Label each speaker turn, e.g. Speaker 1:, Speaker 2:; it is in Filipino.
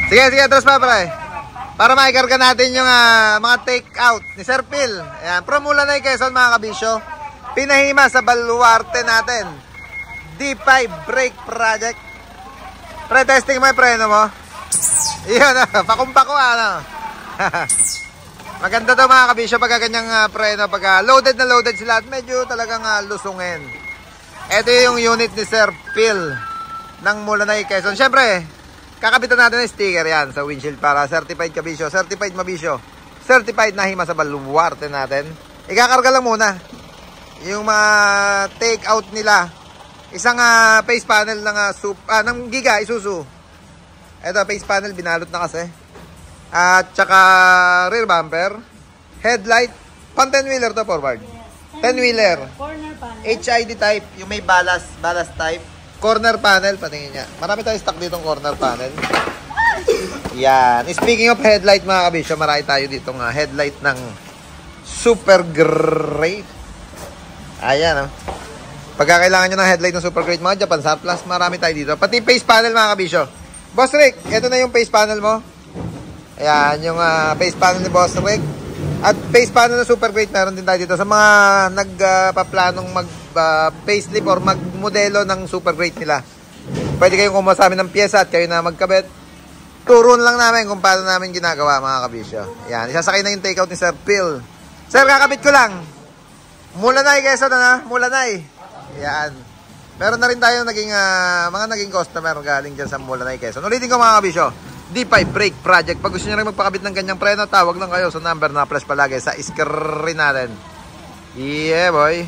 Speaker 1: Sige, sige, atras pa, pre. Para maikarga natin yung mga take out ni Sir Phil. Ayan, from Mulanay, Quezon, mga kabisyo. Pinahima sa baluarte natin. D5 brake project. Pre, testing mo yung preno mo. Iyon, pakumpako, ano. Maganda to mga kabisyo pagka ganyang preno. Pagka loaded na loaded sila at medyo talagang lusungin. Ito yung unit ni Sir Phil ng Mulanay, Quezon. Siyempre, kakabitan natin ng sticker yan sa windshield para certified kabisyo, certified mabisyo, certified nahima sa baluarte natin. Ikakarga lang muna yung mga take out nila. Isang face panel ng Giga Isuzu. Ito face panel binalot na kasi. At saka rear bumper, headlight, pan 10-wheeler to forward. 10-wheeler.
Speaker 2: Corner panel.
Speaker 1: HID type, yung may ballast type. Corner panel, patingin niya. Marami tayong stock ditong corner panel. Yan. Speaking of headlight mga kabisyo, marami tayo ditong headlight ng super great. Ayan, oh. Pagka kailangan nyo ng headlight ng super great, mga Japan surplus, marami tayo dito. Pati face panel mga kabisyo. Boss Rick, ito na yung face panel mo. Ayan, yung face panel ni Boss Rick. At face panel na super great, meron din tayo dito. Sa mga nagpaplanong facelift or magmodelo ng super great nila. Pwede kayong kumuha sa amin ng pyesa at kayo na magkabit. Turuan lang namin kung paano namin ginagawa mga kabisyo. Ayan, isasakay na yung takeout ni Sir Phil. Sir, kakabit ko lang. Mulanay, Quezon na. Mulanay. Ayan. Meron na rin tayo mga naging customer galing dyan sa Mulanay, Quezon. Ulitin ko mga kabisyo. D5 brake project. Pag gusto nyo rin magpakabit ng ganyang preno, tawag lang kayo sa number na flash palagi sa screen natin. Yeah, boy.